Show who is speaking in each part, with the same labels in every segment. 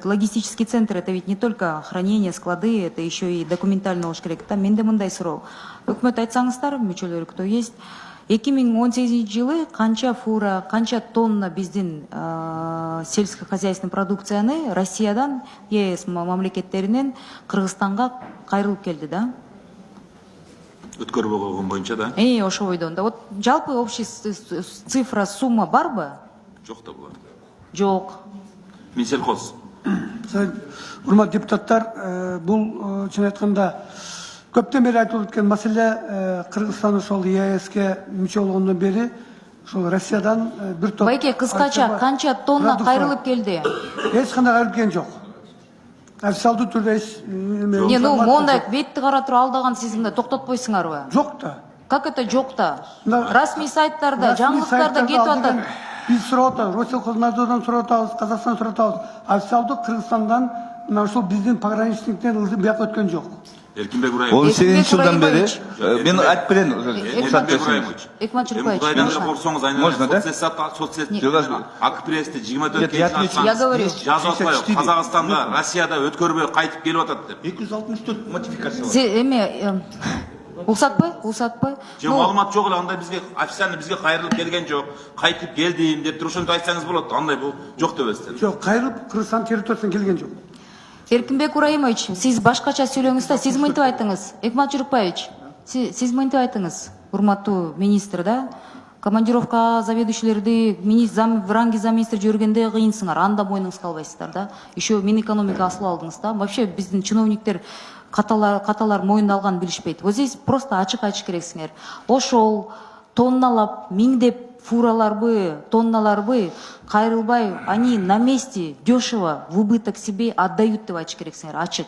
Speaker 1: логистический центр, это ведь не только хранение, склады, это еще и документальный болуш керек. Там менде мындай суроо. Өкмөт айтсаңыздар, мүчөлөрү кто есть. 2018 жылы канча фура, канча тонна биздин сельскохозяйственный продукцияны Россиядан, ЕС мамлекеттеринен Кыргызстанга кайрылып келди, да?
Speaker 2: Өткөрбөй койгон боюнча, да?
Speaker 1: Ошо бойдон. Да вот жалпы общий цифра, сумма барбы?
Speaker 2: Жок да булар.
Speaker 1: Жок.
Speaker 2: Минсельхоз.
Speaker 3: Урматтуу депутаттар, бул чын айтканда көптөн бери айтылып өткөн маселе Кыргызстан ошол ЕСке мүчө болгондон бери ошол Россиядан бир топ.
Speaker 1: Байке, кыскача канча тонна кайрылып келди?
Speaker 3: Эч кандай кайрылып келген жок. Официалдуу түрдө
Speaker 1: мондай бетти кара туруп алдаган сиз мында токтотпойсуңарбы?
Speaker 3: жок да.
Speaker 1: Как это жок да? Расмий сайттарда, жаңылыктарда кетип атат.
Speaker 3: Биз сурап атабыз, Россельхознадзордон сурап атабыз, Казакстан сурап атабыз. Официалдуу Кыргызстандан мына ушул биздин пограничниктен бияка өткөн жок.
Speaker 2: Эркинбек Ураевич.
Speaker 4: 18 жылдан бери мен айтып берейин.
Speaker 1: Экман Чурпаевич.
Speaker 4: Можно, да?
Speaker 2: Акпресте 24 кечи
Speaker 1: Я говорю.
Speaker 2: жазып атпайбы? Казакстанга, Россияда өткөрбөй кайтып келип атат деп.
Speaker 4: 264 модификация.
Speaker 1: Эме улсатпай.
Speaker 2: Же маалымат жок эле, андай бизге официально бизге кайрылып келген жок. Кайтып келдим деп туруп ошентип айтсаңыз болот. Андай бул жок деп эстен.
Speaker 3: Жок, кайрылып Кыргызстан территориясынан келген жок.
Speaker 1: Эркинбек Ураимович, сиз башкача сөйлөңүз да, сиз мынтип айтыңыз. Экман Чурпаевич, сиз мынтип айтыңыз. Урматтуу министр, да? Командировка заведующийлерди в ранге замминистр жүргенде кыйынсыңар, анда мойнуңузга калбайсыздар, да? Еще Минэкономика асыл алдыңыз, да? Вообще биздин чиновниктер каталар мойнуна алган билишпейт. Вот здесь просто ачык айтыш керексиңер. Ошол тонналап, миңдеп фураларбы, тонналарбы кайрылбай, они на месте дешево в убыток себе отдают деп айтыш керексиңер, ачык.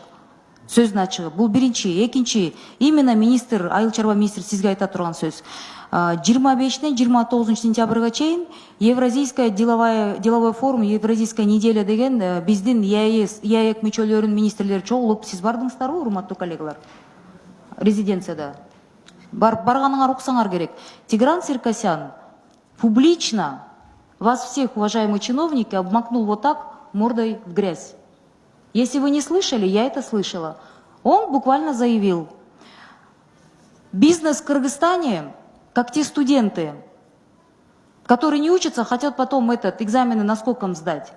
Speaker 1: Сөздүн ачыгы. Бул биринчи, экинчи, именно министр, айыл чарба министр сизге айта турган сөз. 25-тен 29 сентябрга чейин Евразийская деловой форум, Евразийская неделя деген биздин ЕАЭК мүчөлөрүнүн министрлери чогулуп, сиз бардыңыздарбы, урматтуу коллегалар? Резиденцияда. Барганыңар уксаңар керек. Тигран Саркисян публично вас всех, уважаемые чиновники, обмакнул вот так мордой в грязь. Если вы не слышали, я это слышала. Он буквально заявил: бизнес в Кыргызстане, как те студенты, которые не учатся, хотят потом экзамены наскоком сдать.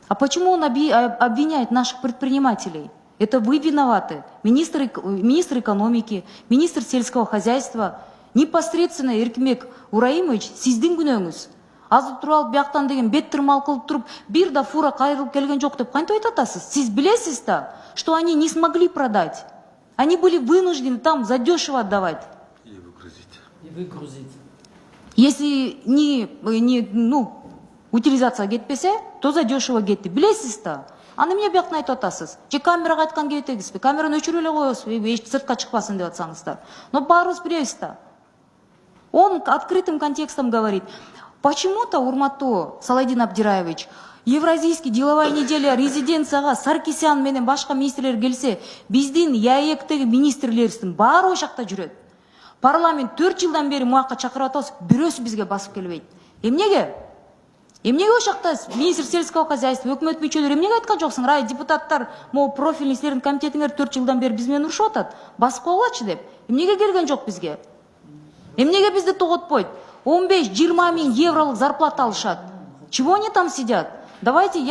Speaker 1: А почему он обвиняет наших предпринимателей? Это вы виноваты. Министр экономики, министр сельского хозяйства, непосредственно Эркинбек Ураимович, сиздин күнөөңүз. Азыр туруп бияктан деген бет тырмал кылып туруп, бир да фура кайрылып келген жок деп кантип айтып атасыз? Сиз билесиз да, что они не смогли продать. Они были вынуждены там задешево отдавать.
Speaker 5: И выгрузить.
Speaker 1: Если утилизация кетпесе, то задешево кетти. Билесиз да. Аны эмне бияктан айтып атасыз? Же камерага айткан кетегизби? Камераны өчүрүп эле коебузбу, эч сыртка чыкпасын деп атсаңыздар. Но баарыбыз билебиз да. Он открытым контекстом говорит. Почему-то, урматтуу Саладин Абдираевич, Евразийский деловая неделя резиденцияга Саркисян менен башка министрлер келсе, биздин ЯЭКтеги министрлерибиздин баары ошакта жүрөт. Парламент 4 жылдан бери муакка чакырып атабыз, бирөөсү бизге басып келбейт. Эмнеге? Эмнеге ошакта министр сельского хозяйства, өкмөт мүчөлөрү эмнеге айткан жоксуңар? Депутаттар, профильный силердин комитетиңер 4 жылдан бери биз менен урушуп атат. Басып койгулачы деп. Эмнеге келген жок бизге? Эмнеге бизди тоготпойт? 15-20 миң евролык зарплата алышат. Чего они там сидят? Давайте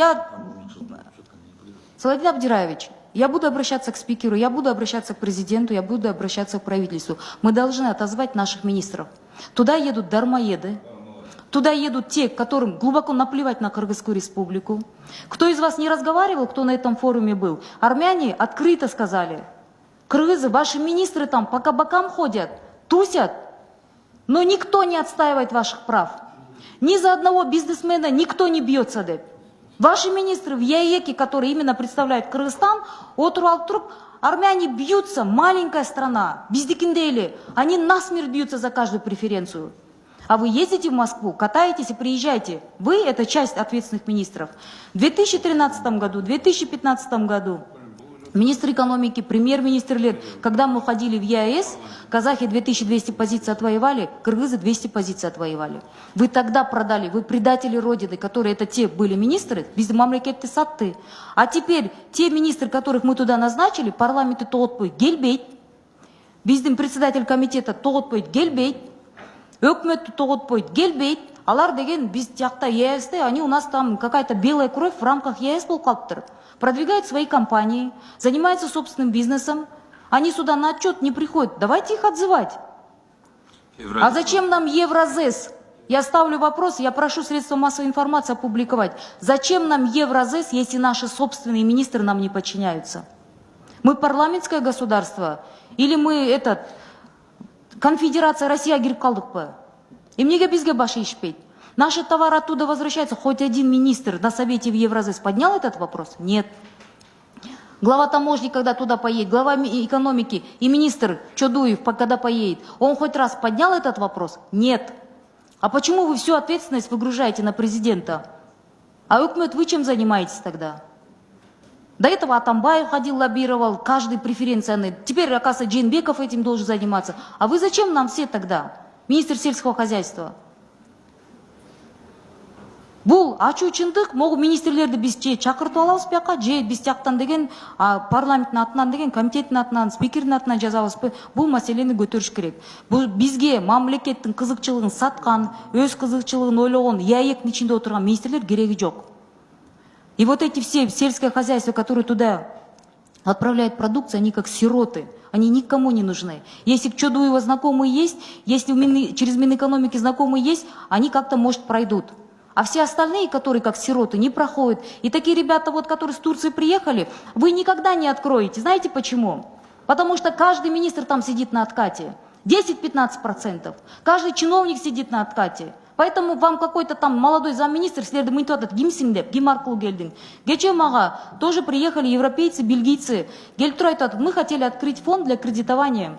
Speaker 1: Саладин Абдираевич, я буду обращаться к спикеру, я буду обращаться к президенту, я буду обращаться к правительству. Мы должны отозвать наших министров. Туда едут дармоеды, туда едут те, которым глубоко наплевать на Кыргызскую республику. Кто из вас не разговаривал, кто на этом форуме был? Армяне открыто сказали: кыргызы, ваши министры там по кабакам ходят, тусят, но никто не отстаивает ваших прав. Ни за одного бизнесмена никто не бьется, деп. Ваши министры в ЯЭКе, которые именно представляют Кыргызстан, армяне бьются, маленькая страна, биздикиндейли, они насмерть бьются за каждую преференцию. А вы ездите в Москву, катаетесь и приезжаете. Вы – это часть ответственных министров. В 2013 году, в 2015 году министр экономики, премьер-министрлер. Когда мы уходили в ЕАЭС, казахи 2200 позиций отвоевали, кыргызы 200 позиций отвоевали. Вы тогда продали, вы предатели Родины, которые это те были министры, без мамлекетти сатты. А теперь те министры, которых мы туда назначили, парламенты тоғытпойт, келбейт. Биздин председатель комитета тоғытпойт, келбейт. Өкмөттү тоғытпойт, келбейт. Алар деген биз тияқта ЕАЭСте, они у нас там какая-то белая кровь в рамках ЕАЭС болуп калыптыр. Продвигают свои компании, занимаются собственным бизнесом. Они сюда на отчет не приходят. Давайте их отзывать. А зачем нам Евразес? Я ставлю вопрос, я прошу средства массовой информации опубликовать. Зачем нам Евразес, если наши собственные министры нам не подчиняются? Мы парламентское государство? Или мы конфедерация Россия кирип калдык бы? И мне бизге башы ишпейт. Наши товары оттуда возвращаются. Хоть один министр на совете в Евразес поднял этот вопрос? Нет. Глава таможни, когда туда поедет, глава экономики и министр Чодуев, когда поедет, он хоть раз поднял этот вопрос? Нет. А почему вы всю ответственность выгружаете на президента? А Өкмөт, вы чем занимаетесь тогда? До этого Атамбаев ходил, лоббировал, каждый преференционный. Теперь, оказывается, Джейнбеков этим должен заниматься. А вы зачем нам все тогда? Министр сельского хозяйства. Бұл ачуучундук могу министрлерди биз же чакыртып алабыз бияка, же биз жактан деген парламенттин атынан деген комитеттин атынан, спикердин атынан жазабызбы? Бул маселени көтөрүш керек. Бул бизге мамлекеттин кызыкчылыгын саткан, өз кызыкчылыгын ойлогон, ЯЭКтин ичинде отурган министрлер кереги жок. И вот эти все сельское хозяйство, которые туда отправляют продукцию, они как сироты. Они никому не нужны. Если к Чодуева знакомые есть, если через Минэкономики знакомые есть, они как-то, может, пройдут. А все остальные, которые как сироты, не проходят. И такие ребята, вот, которые с Турции приехали, вы никогда не откроете. Знаете почему? Потому что каждый министр там сидит на откате. 10-15%. Каждый чиновник сидит на откате. Поэтому вам какой-то там молодой замминистр силерди мынтип атат, кимсиң деп, ким аркылуу келдиң. Кече мага тоже приехали европейцы, бельгийцы. Келип туруп айтат, мы хотели открыть фонд для кредитования.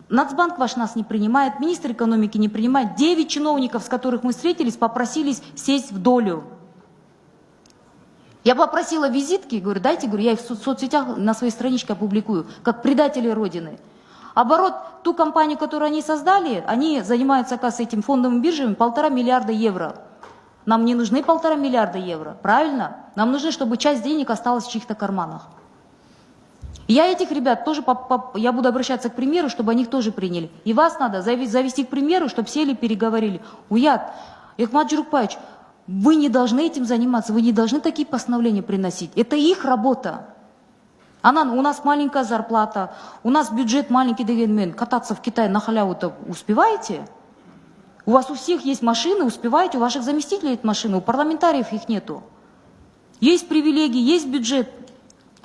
Speaker 1: Нацбанк ваш нас не принимает, министр экономики не принимает. 9 чиновников, с которых мы встретились, попросились сесть в долю. Я попросила визитки, говорю, дайте, говорю, я их в соцсетях на своей страничке опубликую, как предатели Родины. Оборот, ту компанию, которую они создали, они занимаются, оказывается, этим фондовым биржами 1,5 миллиарда евро. Нам не нужны 1,5 миллиарда евро, правильно? Нам нужно, чтобы часть денег осталась в чьих-то карманах. Я этих ребят тоже, я буду обращаться к премьеру, чтобы они их тоже приняли. И вас надо завести к премьеру, чтобы сели, переговорили. Уят, Экмат Журукпаевич, вы не должны этим заниматься, вы не должны такие постановления приносить. Это их работа. У нас маленькая зарплата, у нас бюджет маленький, дегенмен, кататься в Китае на халяву-то успеваете? У вас у всех есть машины, успеваете, у ваших заместителей есть машины, у парламентариев их нету. Есть привилегии, есть бюджет.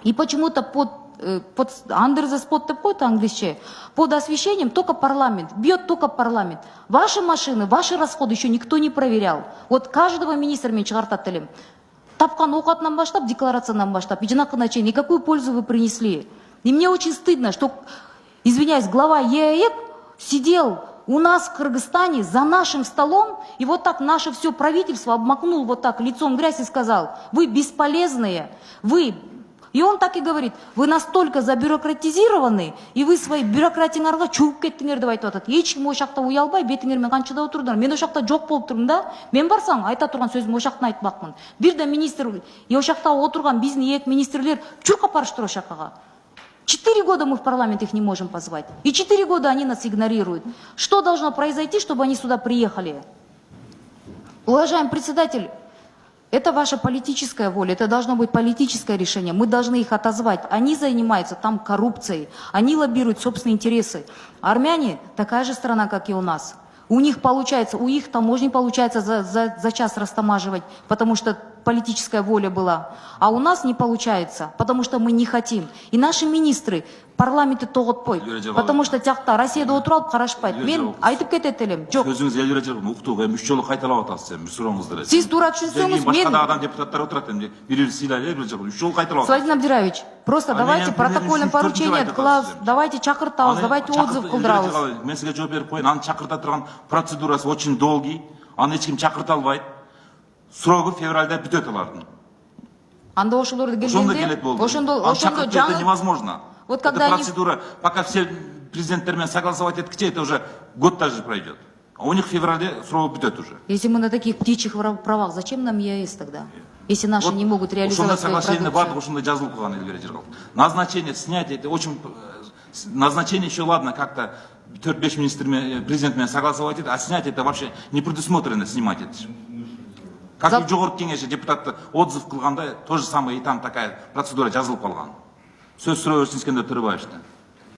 Speaker 1: И почему-то под under the spot по-английски, под освещением только парламент, бьет только парламент. Ваши машины, ваши расходы еще никто не проверял. Вот каждого министра мен чыгартат элем. Тапкан окатынан баштап, декларациянан баштап, и жанакына чейин, никакую пользу вы принесли. И мне очень стыдно, что, извиняюсь, глава ЕАЭК сидел у нас в Кыргызстане за нашим столом, и вот так наше все правительство обмакнул вот так лицом в грязь и сказал, вы бесполезные, вы... И он так и говорит, вы настолько забюрократизированы, и вы свои бюрократиңарга чөгүп кеттиңер деп айтып атат. Эч ким ошакта уялбай, бетиңермен канчада отурдуңар. Мен ошакта жок болуп турмун да. Мен барсаң, айта турган сөзүм ошактан айтмакмын. Бир да министр, и ошакта отурган биздин ээк министрлер чуркап барыштыр ошакага. 4 года мы в парламент их не можем позвать. И 4 года они нас игнорируют. Что должно произойти, чтобы они сюда приехали? Уважаемый председатель, это ваша политическая воля, это должно быть политическое решение. Мы должны их отозвать. Они занимаются там коррупцией, они лоббируют собственные интересы. Армяне такая же страна, как и у нас. У них получается, у их таможни получается за час растамаживать, потому что политическая воля была. А у нас не получается, потому что мы не хотим. И наши министры парламенты тоғытпойт, потому что тяқта Россияда отырып алып қарашпайды. Мен айтып кетет элем. Жоқ.
Speaker 2: Сөзіңіз Эльвира Жакупова, уктууга 3 жолу кайталап атасыз, бір сурооңузду.
Speaker 1: Сиз туура түшүнсөңүз, мен
Speaker 2: башка адам депутаттар отурат эми. Бирин сыйлайлы, Эльвира Жакупова, 3 жолу кайталап.
Speaker 1: Владимир Абдираевич, просто давайте протокольное поручение кылабыз, давайте чакыртабыз, давайте отзыв кылдырабыз.
Speaker 2: Мен сизге жооп берип коеюн, аны чакырта турган процедурасы очень долгий. Аны эч ким чакырта албайт. Срогу февралда бүтөт алардын.
Speaker 1: Анда ошолорду
Speaker 2: Ошондо
Speaker 1: келгенде,
Speaker 2: келет болду.
Speaker 1: ошондо
Speaker 2: Аны чакырып келди,
Speaker 1: жаңы
Speaker 2: невозможно.
Speaker 1: Вот
Speaker 2: Эта
Speaker 1: когда они-
Speaker 2: процедура, пока все президенттермен согласовать эткиче, это уже год даже пройдет. А у них в феврале срок бітет уже.
Speaker 1: Если мы на таких птичьих правах, зачем нам ЕАЭС тогда? Если наши не могут реализовать
Speaker 2: Ошондой
Speaker 1: свою
Speaker 2: соглашение
Speaker 1: продукцию.
Speaker 2: бар, ошондой жазылып калган элбери жыргал. Назначение, снятие, это очень... Назначение еще ладно, как-то 4-5 министрмен, президентмен согласовать это, а снятие это вообще не предусмотрено снимать это. Как и в Жогорку кеңеши депутатты отзыв кылганда, то же самое и там такая процедура жазылып калган. Сөз суроо Эркинскендер Төрөбаевичтен.